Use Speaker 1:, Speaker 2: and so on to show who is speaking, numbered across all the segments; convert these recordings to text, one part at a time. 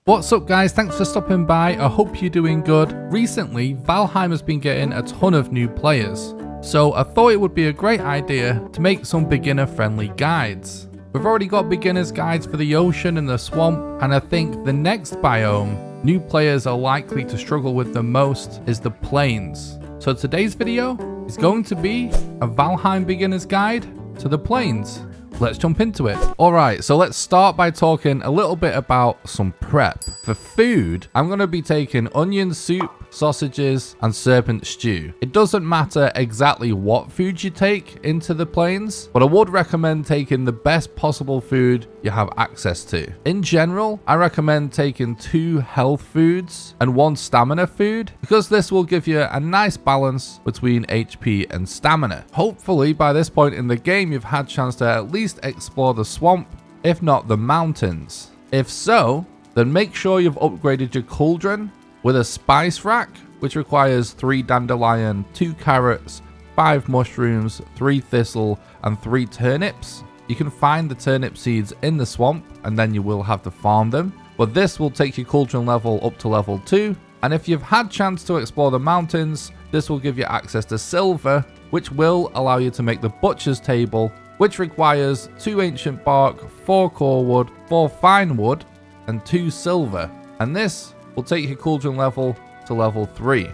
Speaker 1: What's up guys, thanks for stopping by. I hope you're doing good. Recently, Valheim has been getting a ton of new players, so I thought it would be a great idea to make some beginner friendly guides. We've already got beginners guides for the ocean and the swamp, and I think the next biome new players are likely to struggle with the most is the plains. So today's video is going to be a Valheim beginner's guide to the plains. Let's jump into it. Alright, so let's start by talking a little bit about some prep. For food, I'm going to be taking onion soup, sausages, and serpent stew. It doesn't matter exactly what food you take into the plains, but I would recommend taking the best possible food you have access to. In general, I recommend taking 2 health foods and 1 stamina food, because this will give you a nice balance between HP and stamina. Hopefully, by this point in the game, you've had a chance to at least explore the swamp, if not the mountains. If so, then make sure you've upgraded your cauldron with a spice rack, which requires 3 dandelion, 2 carrots, 5 mushrooms, 3 thistle, and 3 turnips. You can find the turnip seeds in the swamp, and then you will have to farm them. But this will take your cauldron level up to level 2. And if you've had chance to explore the mountains, this will give you access to silver, which will allow you to make the butcher's table, which requires 2 ancient bark, 4 core wood, 4 fine wood, and 2 silver. And this will take your cauldron level to level 3.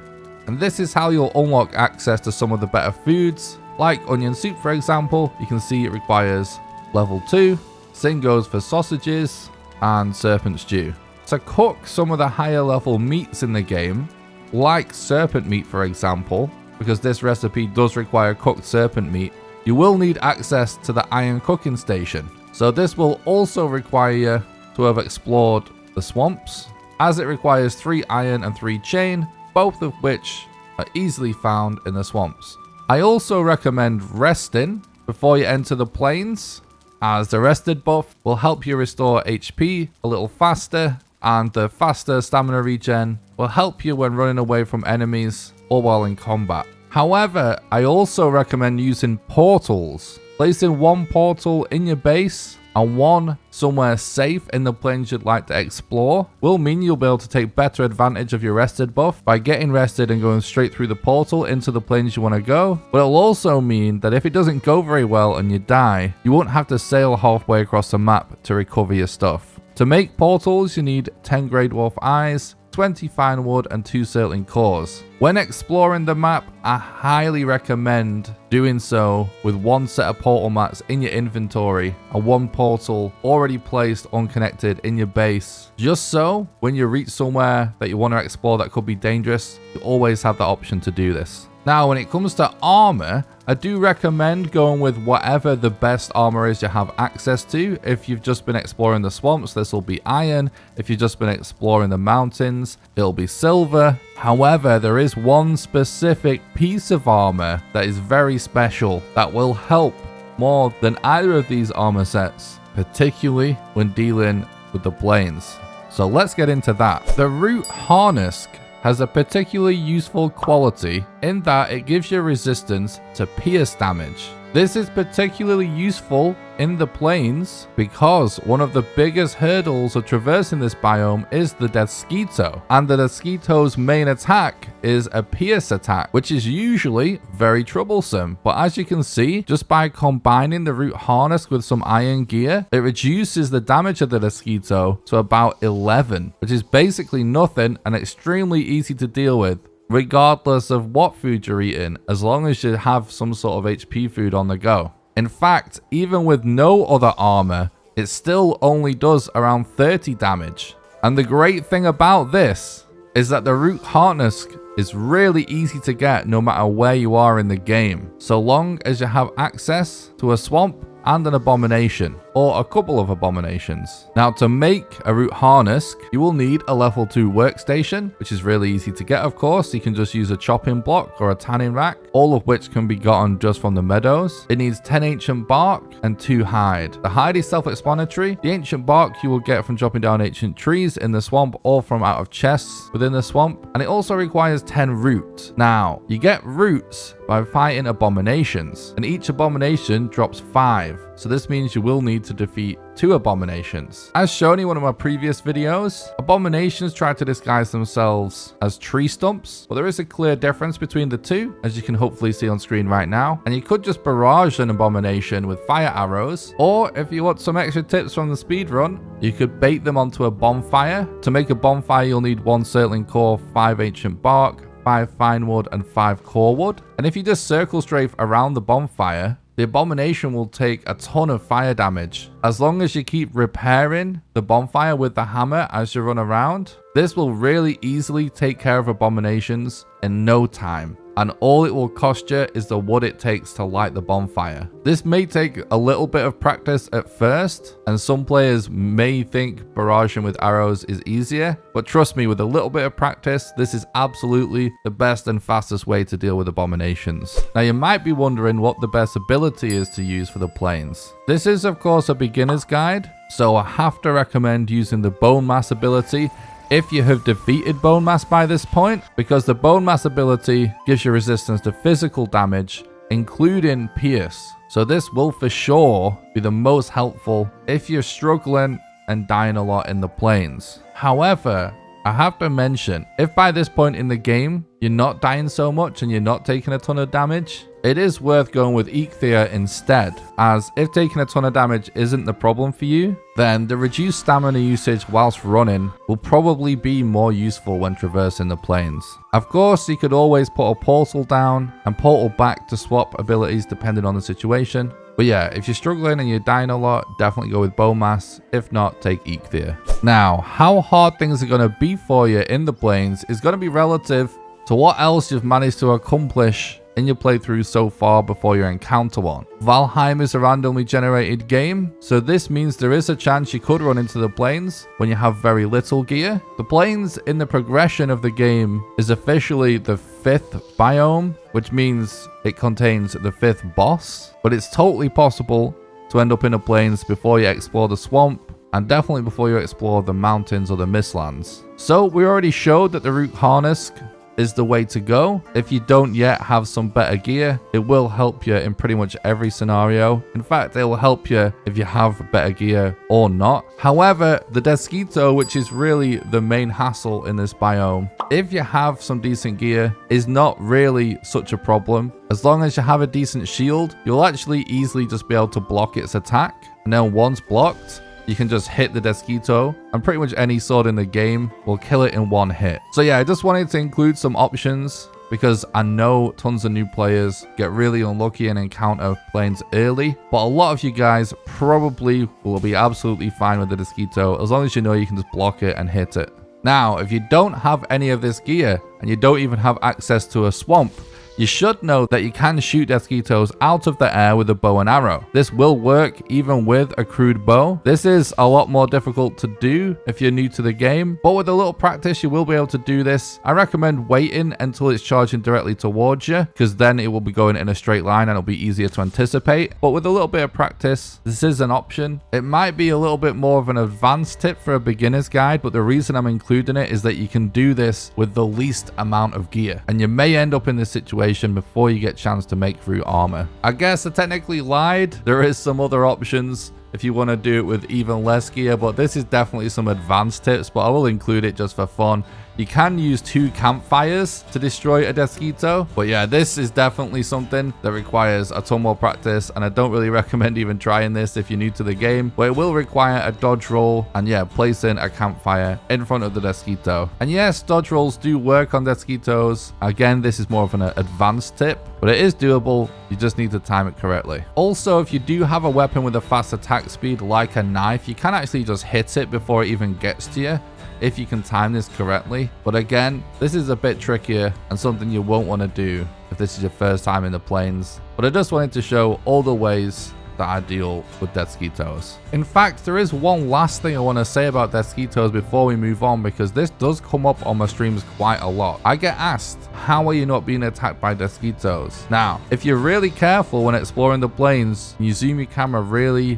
Speaker 1: And this is how you'll unlock access to some of the better foods, like onion soup for example. You can see it requires level 2. Same goes for sausages and serpent stew. To cook some of the higher level meats in the game, like serpent meat for example, because this recipe does require cooked serpent meat, you will need access to the iron cooking station. So this will also require you to have explored the swamps, as it requires 3 iron and 3 chain, both of which are easily found in the swamps. I also recommend resting before you enter the plains, as the rested buff will help you restore HP a little faster, and the faster stamina regen will help you when running away from enemies or while in combat. However, I also recommend using portals. Placing 1 portal in your base and 1 somewhere safe in the plains you'd like to explore will mean you'll be able to take better advantage of your rested buff by getting rested and going straight through the portal into the plains you want to go. But it'll also mean that if it doesn't go very well and you die, you won't have to sail halfway across the map to recover your stuff. To make portals, you need 10 grey dwarf eyes, 20 fine wood, and 2 certain cores. When exploring the map, I highly recommend doing so with 1 set of portal mats in your inventory and 1 portal already placed unconnected in your base, just so when you reach somewhere that you want to explore that could be dangerous, you always have the option to do this. Now, when it comes to armor, I do recommend going with whatever the best armor is you have access to. If you've just been exploring the swamps, this will be iron. If you've just been exploring the mountains, it'll be silver. However, there is 1 specific piece of armor that is very special that will help more than either of these armor sets, particularly when dealing with the plains. So let's get into that. The root harnesk has a particularly useful quality in that it gives you resistance to pierce damage. This is particularly useful in the plains because one of the biggest hurdles of traversing this biome is the deathsquito, and the deathsquito's main attack is a pierce attack, which is usually very troublesome. But as you can see, just by combining the root harnesk with some iron gear, it reduces the damage of the deathsquito to about 11, which is basically nothing and extremely easy to deal with, regardless of what food you're eating, as long as you have some sort of HP food on the go. In fact, even with no other armor, it still only does around 30 damage. And the great thing about this is that the root harnesk is really easy to get no matter where you are in the game, so long as you have access to a swamp and an abomination, or a couple of abominations. Now, to make a root harnesk, you will need a level 2 workstation, which is really easy to get, of course. You can just use a chopping block or a tanning rack, all of which can be gotten just from the meadows. It needs 10 ancient bark and 2 hide. The hide is self-explanatory. The ancient bark you will get from chopping down ancient trees in the swamp or from out of chests within the swamp. And it also requires 10 root. Now, you get roots by fighting abominations, and each abomination drops 5. 5. So this means you will need to defeat 2 abominations. As shown in one of my previous videos, abominations try to disguise themselves as tree stumps, but there is a clear difference between the two, as you can hopefully see on screen right now. And you could just barrage an abomination with fire arrows, or if you want some extra tips from the speedrun, you could bait them onto a bonfire. To make a bonfire, you'll need 1 Surtling core, 5 ancient bark, 5 fine wood, and 5 core wood. And if you just circle strafe around the bonfire, the abomination will take a ton of fire damage. As long as you keep repairing the bonfire with the hammer as you run around, this will really easily take care of abominations in no time. And all it will cost you is the wood it takes to light the bonfire. This may take a little bit of practice at first, and some players may think barraging with arrows is easier, but trust me, with a little bit of practice, this is absolutely the best and fastest way to deal with abominations. Now you might be wondering what the best ability is to use for the plains. This is of course a beginner's guide, so I have to recommend using the bone mass ability if you have defeated bone mass by this point, because the bone mass ability gives you resistance to physical damage, including pierce. So this will for sure be the most helpful if you're struggling and dying a lot in the plains. However, I have to mention, if by this point in the game you're not dying so much and you're not taking a ton of damage, it is worth going with Eikthyr instead, as if taking a ton of damage isn't the problem for you, then the reduced stamina usage whilst running will probably be more useful when traversing the plains. Of course, you could always put a portal down and portal back to swap abilities depending on the situation. But yeah, if you're struggling and you're dying a lot, definitely go with bone mass. If not, take Eikthyr. Now, how hard things are going to be for you in the plains is going to be relative to what else you've managed to accomplish in your playthrough so far before your encounter one. Valheim is a randomly generated game, so this means there is a chance you could run into the plains when you have very little gear. The plains in the progression of the game is officially the 5th biome, which means it contains the 5th boss, but it's totally possible to end up in the plains before you explore the swamp, and definitely before you explore the mountains or the mistlands. So we already showed that the root harnesk is the way to go. If you don't yet have some better gear, it will help you in pretty much every scenario. In fact, it will help you if you have better gear or not. However, the deathsquito, which is really the main hassle in this biome, if you have some decent gear, is not really such a problem. As long as you have a decent shield, you'll actually easily just be able to block its attack. And then once blocked, you can just hit the deathsquito, and pretty much any sword in the game will kill it in one hit. So yeah, I just wanted to include some options because I know tons of new players get really unlucky and encounter plains early, but a lot of you guys probably will be absolutely fine with the deathsquito as long as you know you can just block it and hit it. Now, if you don't have any of this gear and you don't even have access to a swamp, you should know that you can shoot deathsquitos out of the air with a bow and arrow. This will work even with a crude bow. This is a lot more difficult to do if you're new to the game, but with a little practice you will be able to do this. I recommend waiting until it's charging directly towards you, because then it will be going in a straight line and it'll be easier to anticipate. But with a little bit of practice, this is an option. It might be a little bit more of an advanced tip for a beginner's guide, but the reason I'm including it is that you can do this with the least amount of gear, and you may end up in this situation before you get a chance to make through armor. I guess I technically lied. There is some other options if you want to do it with even less gear, but this is definitely some advanced tips, but I will include it just for fun. You can use 2 campfires to destroy a deathsquito, but yeah, this is definitely something that requires a ton more practice, and I don't really recommend even trying this if you're new to the game, but it will require a dodge roll and yeah, placing a campfire in front of the deathsquito. And yes, dodge rolls do work on deathsquitos. Again, this is more of an advanced tip, but it is doable. You just need to time it correctly. Also, if you do have a weapon with a fast attack speed like a knife, you can actually just hit it before it even gets to you if you can time this correctly. But again, this is a bit trickier and something you won't want to do if this is your first time in the plains. But I just wanted to show all the ways that I deal with deathsquitos. In fact, there is one last thing I want to say about deathsquitos before we move on, because this does come up on my streams quite a lot. I get asked, how are you not being attacked by deathsquitos? Now, if you're really careful when exploring the plains, you zoom your camera really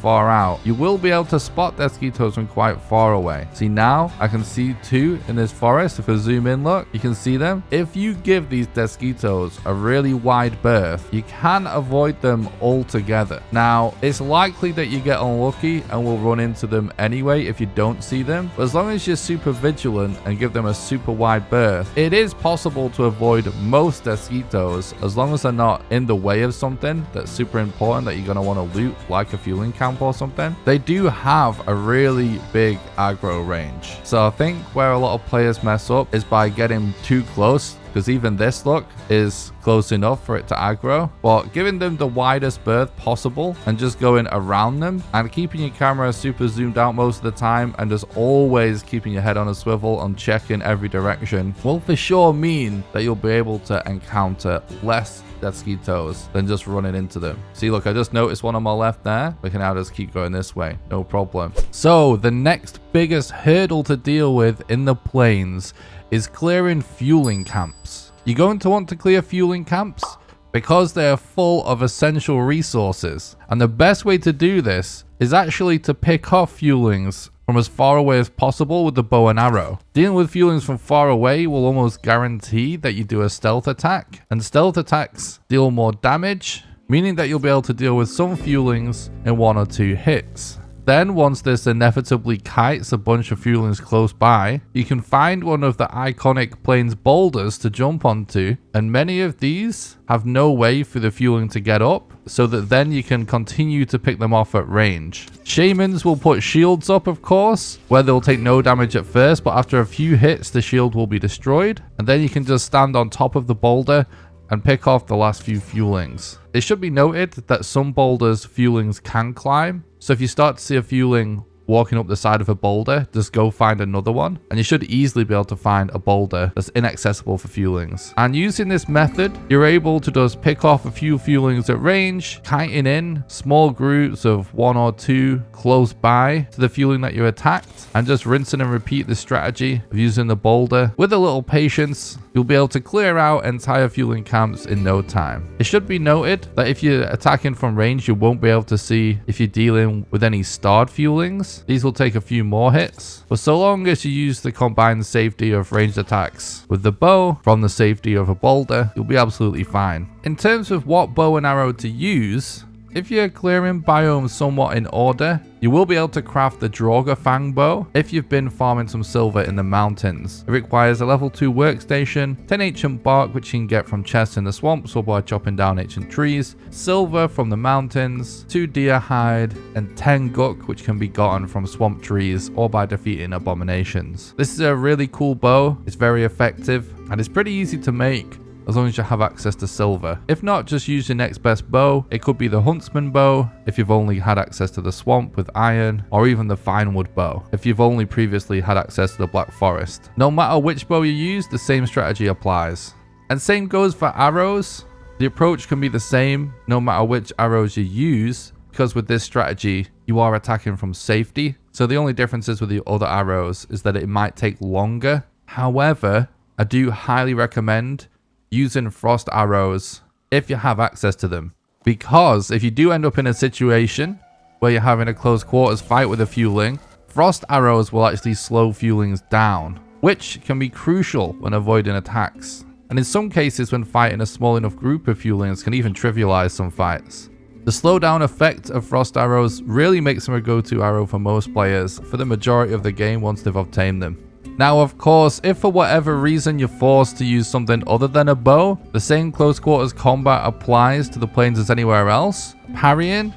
Speaker 1: far out, you will be able to spot deathsquitos from quite far away. See, now I can see 2 in this forest. If I zoom in, look, you can see them. If you give these deathsquitos a really wide berth, you can avoid them altogether. Now, it's likely that you get unlucky and will run into them anyway if you don't see them, but as long as you're super vigilant and give them a super wide berth, it is possible to avoid most deathsquitos as long as they're not in the way of something that's super important that you're going to want to loot, like a fueling camp or something. They do have a really big aggro range, so I think where a lot of players mess up is by getting too close, because even this, look, is close enough for it to aggro. But giving them the widest berth possible and just going around them and keeping your camera super zoomed out most of the time and just always keeping your head on a swivel and checking every direction will for sure mean that you'll be able to encounter less deathsquitos than just running into them. See, look, I just noticed one on my left there. We can now just keep going this way, no problem. So the next biggest hurdle to deal with in the plains is clearing fueling camps. You're going to want to clear fueling camps because they are full of essential resources, and the best way to do this is actually to pick off fuelings from as far away as possible with the bow and arrow. Dealing with fuelings from far away will almost guarantee that you do a stealth attack, and stealth attacks deal more damage, meaning that you'll be able to deal with some fuelings in 1 or 2 hits. Then, once this inevitably kites a bunch of fuelings close by, you can find one of the iconic plains boulders to jump onto, and many of these have no way for the fueling to get up, so that then you can continue to pick them off at range. Shamans will put shields up, of course, where they'll take no damage at first, but after a few hits the shield will be destroyed, and then you can just stand on top of the boulder and pick off the last few fuelings. It should be noted that some boulders fuelings can climb, so if you start to see a fueling walking up the side of a boulder, just go find another one, and you should easily be able to find a boulder that's inaccessible for fuelings. And using this method, you're able to just pick off a few fuelings at range, kiting in small groups of 1 or 2 close by to the fueling that you attacked, and just rinsing and repeat the strategy of using the boulder. With a little patience, you'll be able to clear out entire fueling camps in no time. It should be noted that if you're attacking from range, you won't be able to see if you're dealing with any starred fuelings. These will take a few more hits, but so long as you use the combined safety of ranged attacks with the bow from the safety of a boulder, you'll be absolutely fine. In terms of what bow and arrow to use, if you're clearing biomes somewhat in order, you will be able to craft the Draugr Fang bow if you've been farming some silver in the mountains. It requires a level 2 workstation, 10 ancient bark which you can get from chests in the swamps or by chopping down ancient trees, silver from the mountains, 2 deer hide, and 10 guk which can be gotten from swamp trees or by defeating abominations. This is a really cool bow, it's very effective, and it's pretty easy to make as long as you have access to silver. If not, just use your next best bow. It could be the huntsman bow if you've only had access to the swamp with iron, or even the finewood bow if you've only previously had access to the black forest. No matter which bow you use, the same strategy applies. And same goes for arrows. The approach can be the same no matter which arrows you use, because with this strategy you are attacking from safety. So the only differences with the other arrows is that it might take longer. However, I do highly recommend using frost arrows if you have access to them, because if you do end up in a situation where you're having a close quarters fight with a fueling, frost arrows will actually slow fuelings down, which can be crucial when avoiding attacks, and in some cases when fighting a small enough group of fuelings can even trivialize some fights. The slowdown effect of frost arrows really makes them a go-to arrow for most players for the majority of the game once they've obtained them. Now, of course, if for whatever reason you're forced to use something other than a bow, the same close quarters combat applies to the plains as anywhere else. Parrying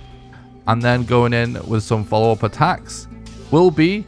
Speaker 1: and then going in with some follow-up attacks will be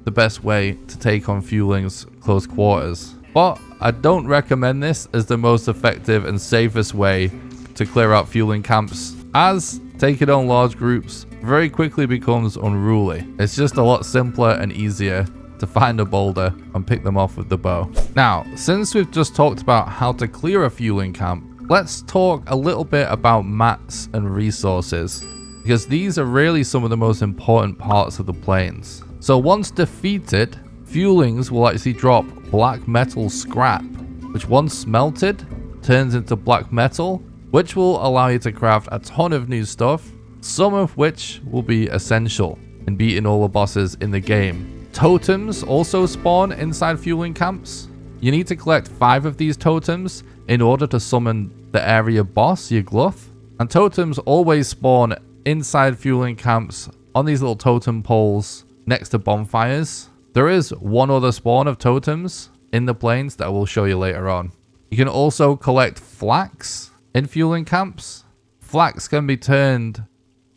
Speaker 1: the best way to take on fuelings close quarters. But I don't recommend this as the most effective and safest way to clear out fueling camps, as taking on large groups very quickly becomes unruly. It's just a lot simpler and easier to find a boulder and pick them off with the bow. Now, since we've just talked about how to clear a fueling camp, let's talk a little bit about mats and resources, because these are really some of the most important parts of the plains. So once defeated, fuelings will actually drop black metal scrap which once smelted turns into black metal, which will allow you to craft a ton of new stuff, some of which will be essential in beating all the bosses in the game. Totems also spawn inside fueling camps. You need to collect 5 of these totems in order to summon the area boss, yagluth. And totems always spawn inside fueling camps on these little totem poles next to bonfires. There is one other spawn of totems in the plains that I will show you later on. You can also collect flax in fueling camps. Flax can be turned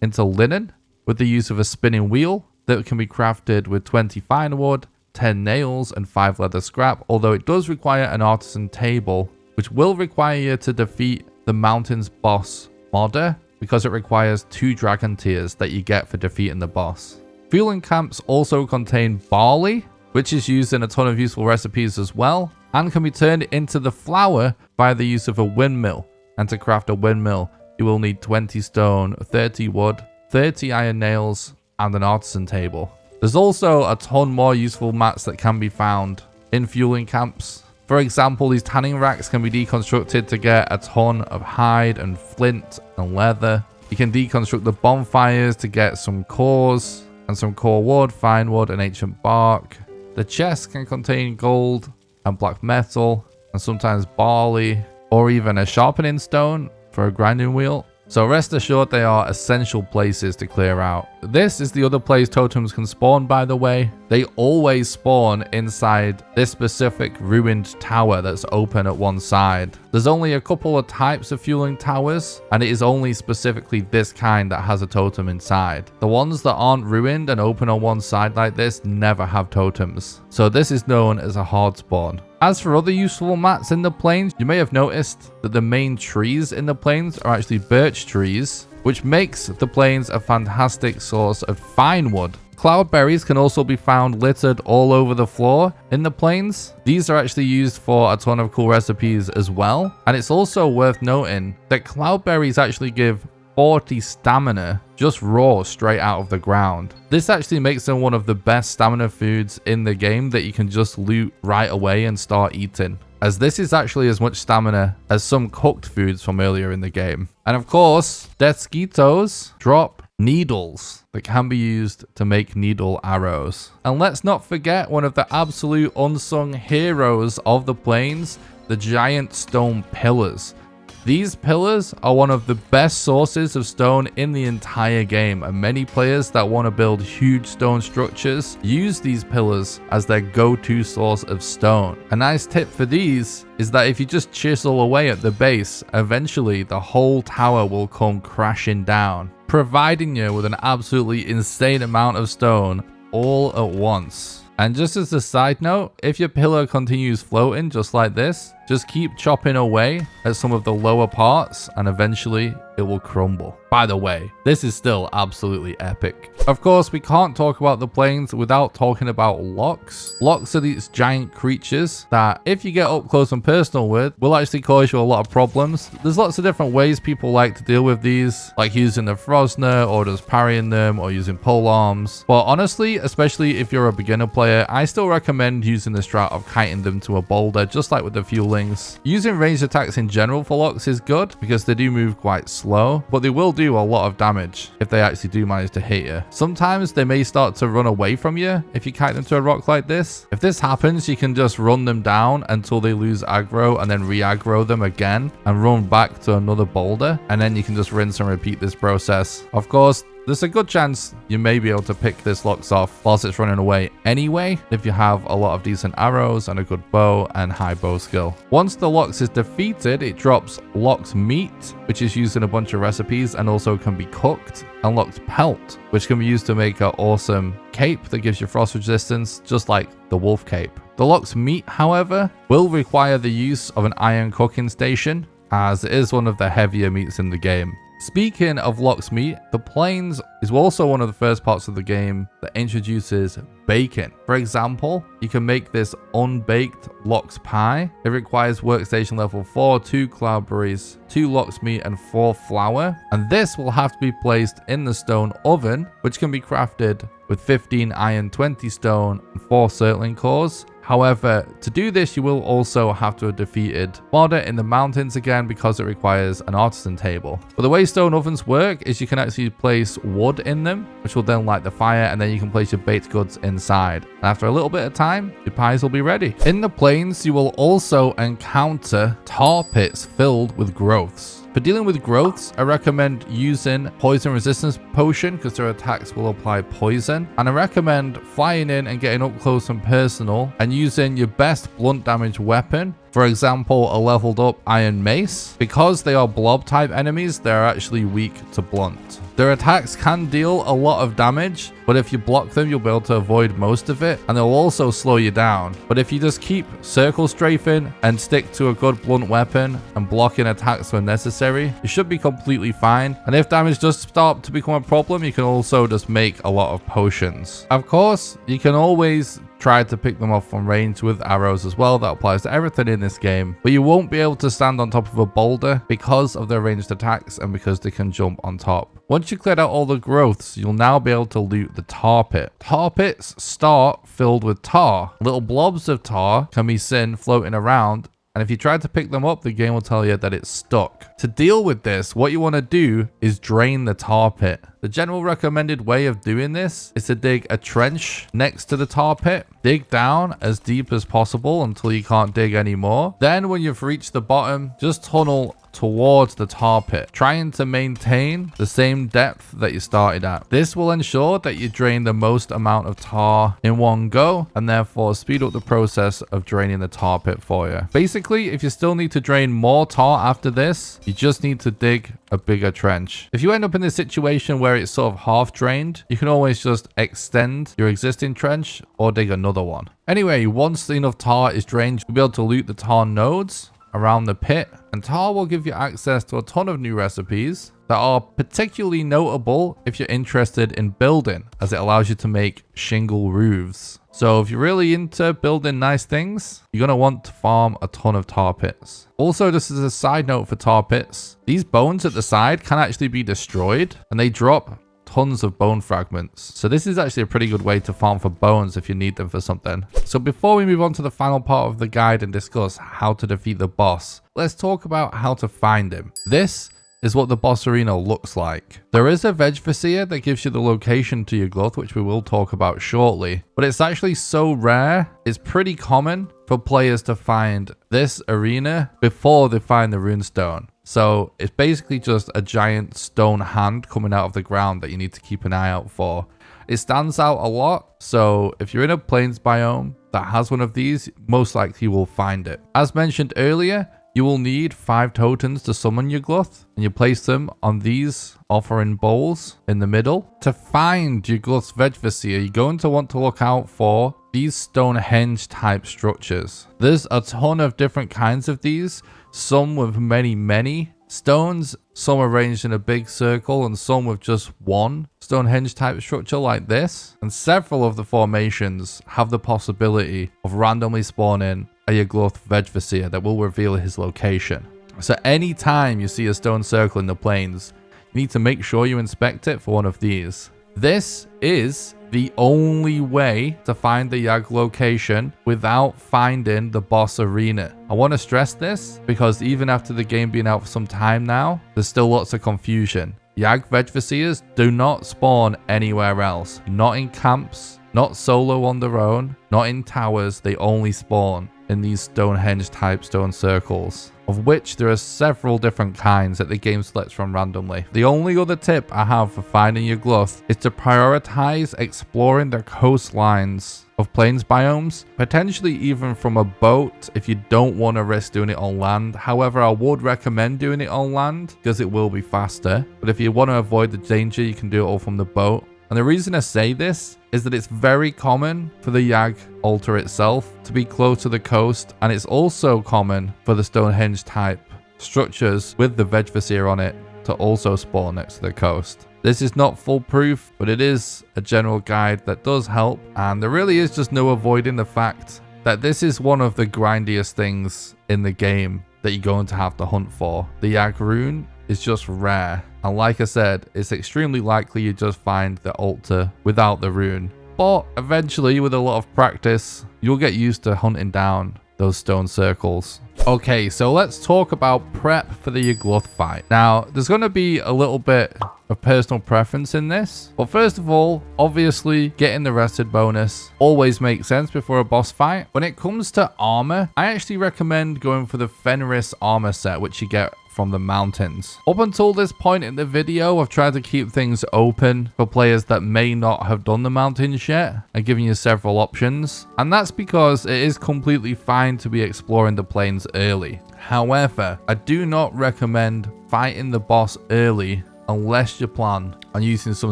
Speaker 1: into linen with the use of a spinning wheel that can be crafted with 20 fine wood, 10 nails, and 5 leather scrap, although it does require an artisan table, which will require you to defeat the mountain's boss modder, because it requires 2 dragon tears that you get for defeating the boss. Fueling camps also contain barley, which is used in a ton of useful recipes as well, and can be turned into the flour by the use of a windmill. And to craft a windmill, you will need 20 stone, 30 wood, 30 iron nails, and an artisan table. There's also a ton more useful mats that can be found in fueling camps. For example, these tanning racks can be deconstructed to get a ton of hide and flint and leather. You can deconstruct the bonfires to get some cores and some core wood, fine wood, and ancient bark. The chest can contain gold and black metal, and sometimes barley, or even a sharpening stone for a grinding wheel. So rest assured they are essential places to clear out. This is the other place totems can spawn, by the way. They always spawn inside this specific ruined tower that's open at one side. There's only a couple of types of fueling towers, and it is only specifically this kind that has a totem inside. The ones that aren't ruined and open on one side like this never have totems. So this is known as a hard spawn. As for other useful mats in the plains, you may have noticed that the main trees in the plains are actually birch trees, which makes the plains a fantastic source of fine wood. Cloudberries can also be found littered all over the floor in the plains. These are actually used for a ton of cool recipes as well. And it's also worth noting that cloudberries actually give 40 stamina just raw straight out of the ground. This actually makes them one of the best stamina foods in the game that you can just loot right away and start eating, as this is actually as much stamina as some cooked foods from earlier in the game. And of course, deathsquitos drop needles that can be used to make needle arrows. And let's not forget one of the absolute unsung heroes of the plains, the giant stone pillars. These pillars are one of the best sources of stone in the entire game, and many players that want to build huge stone structures use these pillars as their go-to source of stone. A nice tip for these is that if you just chisel away at the base, eventually the whole tower will come crashing down, providing you with an absolutely insane amount of stone all at once. And just as a side note, if your pillar continues floating just like this, just keep chopping away at some of the lower parts and eventually it will crumble. By the way, this is still absolutely epic. Of course, we can't talk about the plains without talking about locks. Locks are these giant creatures that, if you get up close and personal with, will actually cause you a lot of problems. There's lots of different ways people like to deal with these, like using the Frosner or just parrying them or using pole arms. But honestly, especially if you're a beginner player, I still recommend using the strat of kiting them to a boulder, just like with the fuelings. Using ranged attacks in general for locks is good because they do move quite slow, but they will do a lot of damage if they actually do manage to hit you. Sometimes they may start to run away from you if you kite them to a rock like this. If this happens, you can just run them down until they lose aggro and then re-aggro them again and run back to another boulder, and then you can just rinse and repeat this process. Of course, there's a good chance you may be able to pick this locks off whilst it's running away anyway, if you have a lot of decent arrows and a good bow and high bow skill. Once the locks is defeated, it drops locked meat, which is used in a bunch of recipes and also can be cooked, and locked pelt, which can be used to make an awesome cape that gives you frost resistance, just like the wolf cape. The locked meat, however, will require the use of an iron cooking station, as it is one of the heavier meats in the game. Speaking of lock's meat, the plains is also one of the first parts of the game that introduces bacon. For example, you can make this unbaked lox pie. It requires workstation level 4, 2 cloudberries, 2 lox meat, and 4 flour. And this will have to be placed in the stone oven, which can be crafted with 15 iron, 20 stone, and 4 surtling cores. However, to do this, you will also have to have defeated Modder in the mountains again because it requires an artisan table. But the way stone ovens work is you can actually place wood in them, which will then light the fire, and then you can place your baked goods inside. And after a little bit of time, your pies will be ready. In the plains, you will also encounter tar pits filled with growths. For dealing with growths, I recommend using poison resistance potion because their attacks will apply poison. And I recommend flying in and getting up close and personal and using your best blunt damage weapon. For example, a leveled up iron mace. Because they are blob type enemies, they are actually weak to blunt. Their attacks can deal a lot of damage, but if you block them, you'll be able to avoid most of it, and they'll also slow you down. But if you just keep circle strafing and stick to a good blunt weapon and blocking attacks when necessary, you should be completely fine. And if damage does start to become a problem, you can also just make a lot of potions. Of course, you can always try to pick them off from range with arrows as well. That applies to everything in this game, but you won't be able to stand on top of a boulder because of their ranged attacks and because they can jump on top. Once you cleared out all the growths, you'll now be able to loot the tar pit. Tar pits start filled with tar. Little blobs of tar can be seen floating around, and if you try to pick them up, the game will tell you that it's stuck. To deal with this, what you want to do is drain the tar pit. The general recommended way of doing this is to dig a trench next to the tar pit. Dig down as deep as possible until you can't dig anymore. Then when you've reached the bottom, just tunnel towards the tar pit, trying to maintain the same depth that you started at. This will ensure that you drain the most amount of tar in one go and therefore speed up the process of draining the tar pit for you. Basically, if you still need to drain more tar after this, you just need to dig a bigger trench. If you end up in this situation where it's sort of half drained, you can always just extend your existing trench or dig another one. Anyway, once enough tar is drained, you'll be able to loot the tar nodes around the pit, and tar will give you access to a ton of new recipes that are particularly notable if you're interested in building, as it allows you to make shingle roofs. So if you're really into building nice things, you're going to want to farm a ton of tar pits. Also, just as a side note for tar pits, these bones at the side can actually be destroyed, and they drop tons of bone fragments. So this is actually a pretty good way to farm for bones if you need them for something. So before we move on to the final part of the guide and discuss how to defeat the boss, let's talk about how to find him. This is what the boss arena looks like. There is a veg vizier that gives you the location to your yagluth, which we will talk about shortly, but it's actually so rare, it's pretty common for players to find this arena before they find the runestone. So it's basically just a giant stone hand coming out of the ground that you need to keep an eye out for. It stands out a lot, so if you're in a plains biome that has one of these, most likely you will find it. As mentioned earlier, you will need 5 totems to summon your yagluth, and you place them on these offering bowls in the middle. To find your yagluth's veg vizier, you're going to want to look out for these Stonehenge type structures. There's a ton of different kinds of these, some with many stones, some arranged in a big circle, and some with just one Stonehenge type structure like this. And several of the formations have the possibility of randomly spawning a yagluth veg vizier that will reveal his location. So anytime you see a stone circle in the plains, you need to make sure you inspect it for one of these. This is the only way to find the Yag location without finding the boss arena. I want to stress this because even after the game being out for some time now, there's still lots of confusion. Yag veg viziers do not spawn anywhere else. Not in camps, not solo on their own, not in towers. They only spawn in these Stonehenge type stone circles, of which there are several different kinds that the game selects from randomly. The only other tip I have for finding your yagluth is to prioritize exploring the coastlines of plains biomes, potentially even from a boat if you don't want to risk doing it on land. However, I would recommend doing it on land because it will be faster, but if you want to avoid the danger, you can do it all from the boat. And the reason I say this is that it's very common for the Yag altar itself to be close to the coast, and it's also common for the Stonehenge type structures with the veg vizier on it to also spawn next to the coast. This is not foolproof, but it is a general guide that does help, and there really is just no avoiding the fact that this is one of the grindiest things in the game that you're going to have to hunt for. The Yag rune is just rare, and like I said, it's extremely likely you just find the altar without the rune But eventually, with a lot of practice, you'll get used to hunting down those stone circles. Okay, so let's talk about prep for the yagluth fight. Now, there's going to be a little bit of personal preference in this. But first of all, obviously, getting the rested bonus always makes sense before a boss fight. When it comes to armor, I actually recommend going for the Fenris armor set, which you get from the mountains. Up until this point in the video, I've tried to keep things open for players that may not have done the mountains yet and giving you several options. And that's because it is completely fine to be exploring the plains early. However, I do not recommend fighting the boss early unless you plan on using some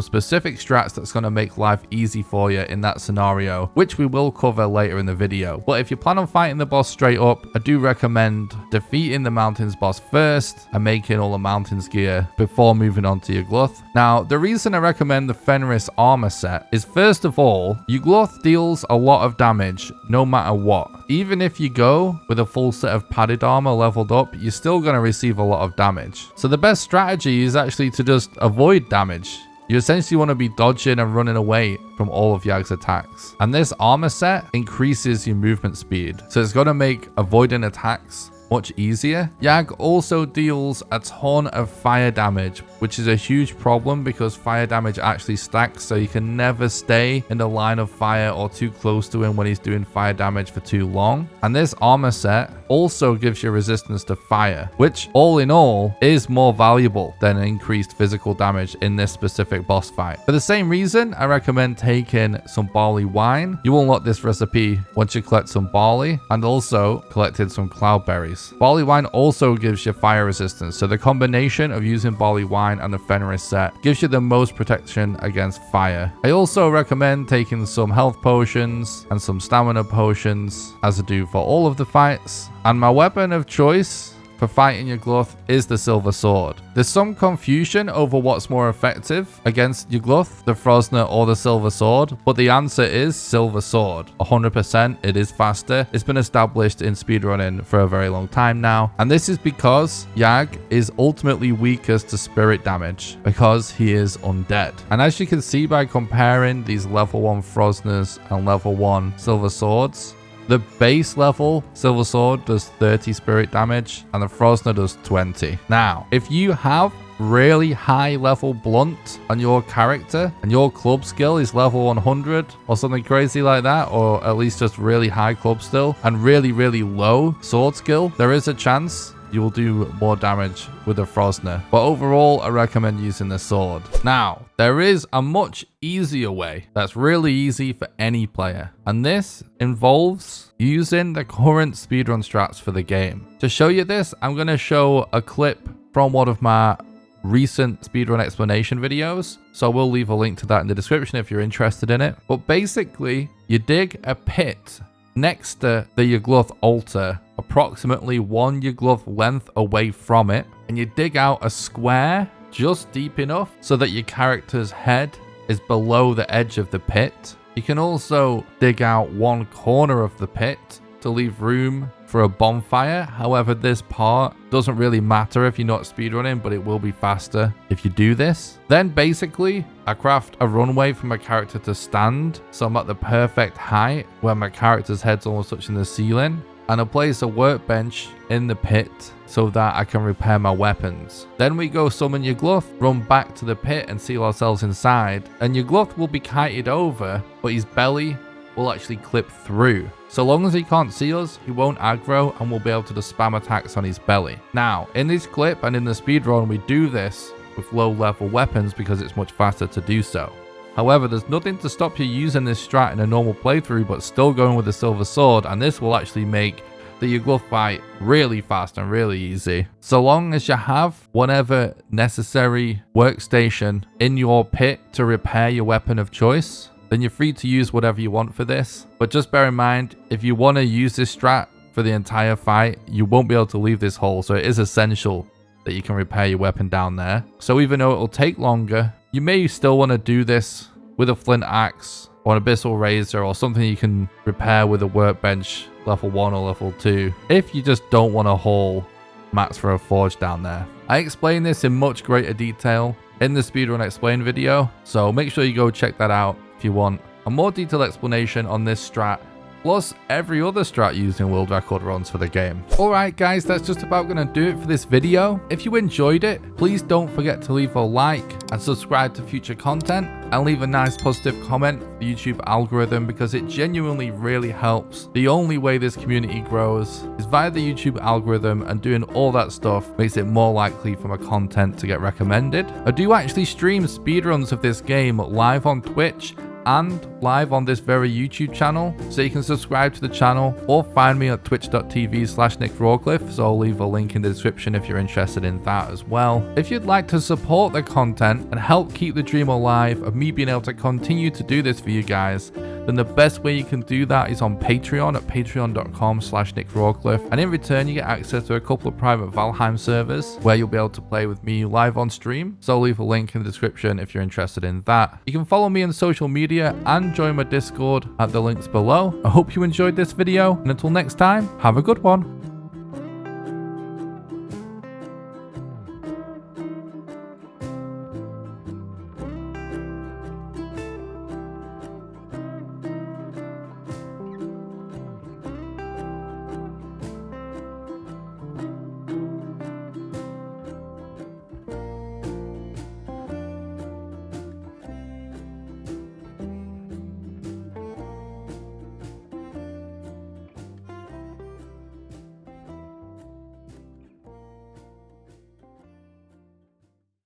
Speaker 1: specific strats that's going to make life easy for you in that scenario, which we will cover later in the video. But if you plan on fighting the boss straight up, I do recommend defeating the mountains boss first and making all the mountains gear before moving on to yagluth. Now, the reason I recommend the Fenris armor set is, first of all, yagluth deals a lot of damage no matter what. Even if you go with a full set of padded armor leveled up, you're still going to receive a lot of damage. So the best strategy is actually to just avoid damage. You essentially want to be dodging and running away from all of Yag's attacks. And this armor set increases your movement speed, so it's going to make avoiding attacks much easier. Yag also deals a ton of fire damage, which is a huge problem because fire damage actually stacks, so you can never stay in the line of fire or too close to him when he's doing fire damage for too long. And this armor set also gives you resistance to fire, which all in all is more valuable than increased physical damage in this specific boss fight. For the same reason, I recommend taking some barley wine. You will unlock this recipe once you collect some barley and also collected some cloudberries. Barley wine also gives you fire resistance, so the combination of using barley wine and the Fenris set gives you the most protection against fire. I also recommend taking some health potions and some stamina potions, as I do for all of the fights. And my weapon of choice for fighting yagluth is the silver sword. There's some confusion over what's more effective against yagluth, the Frosner or the silver sword, but the answer is silver sword. 100%, it is faster. It's been established in speedrunning for a very long time now, and this is because Yag is ultimately weakest to spirit damage because he is undead. And as you can see by comparing these level 1 Frosners and level 1 silver swords, the base level silver sword does 30 spirit damage and the Frosner does 20. Now, if you have really high level blunt on your character and your club skill is level 100 or something crazy like that, or at least just really high club skill and really low sword skill, there is a chance you will do more damage with a Frosner. But overall, I recommend using the sword. Now, there is a much easier way that's really easy for any player, and this involves using the current speedrun strats for the game. To show you this, I'm going to show a clip from one of my recent speedrun explanation videos, so we'll leave a link to that in the description if you're interested in it. But basically, you dig a pit next to the yagluth altar, approximately 1 yagluth length away from it, and you dig out a square just deep enough so that your character's head is below the edge of the pit. You can also dig out one corner of the pit to leave room for a bonfire. However, this part doesn't really matter if you're not speedrunning, but it will be faster if you do this. Then basically, I craft a runway for my character to stand, so I'm at the perfect height where my character's head's almost touching the ceiling. And I place a workbench in the pit so that I can repair my weapons. Then we go summon yagluth, run back to the pit and seal ourselves inside. And yagluth will be kited over, but his belly will actually clip through. So long as he can't see us, he won't aggro and we'll be able to just spam attacks on his belly. Now, in this clip and in the speedrun, we do this with low level weapons because it's much faster to do so. However, there's nothing to stop you using this strat in a normal playthrough, but still going with the silver sword, and this will actually make the yagluth fight really fast and really easy. So long as you have whatever necessary workstation in your pit to repair your weapon of choice, then you're free to use whatever you want for this. But just bear in mind, if you want to use this strat for the entire fight, you won't be able to leave this hole, so it is essential that you can repair your weapon down there. So even though it'll take longer, you may still want to do this with a flint axe or an abyssal razor or something you can repair with a workbench level 1 or level 2 if you just don't want to haul mats for a forge down there. I explain this in much greater detail in the speedrun explain video, so make sure you go check that out if you want a more detailed explanation on this strat, plus every other strat used in world record runs for the game. Alright guys, that's just about gonna do it for this video. If you enjoyed it, please don't forget to leave a like and subscribe to future content, and leave a nice positive comment for the YouTube algorithm, because it genuinely really helps. The only way this community grows is via the YouTube algorithm, and doing all that stuff makes it more likely for my content to get recommended. I do actually stream speedruns of this game live on Twitch and live on this very YouTube channel, so you can subscribe to the channel or find me at twitch.tv/nickrawcliffe, so I'll leave a link in the description if you're interested in that as well. If you'd like to support the content and help keep the dream alive of me being able to continue to do this for you guys, then the best way you can do that is on Patreon at patreon.com/nickrawcliffe, and in return you get access to a couple of private Valheim servers where you'll be able to play with me live on stream, so I'll leave a link in the description if you're interested in that. You can follow me on social media and join my Discord at the links below. I hope you enjoyed this video, and until next time, have a good one.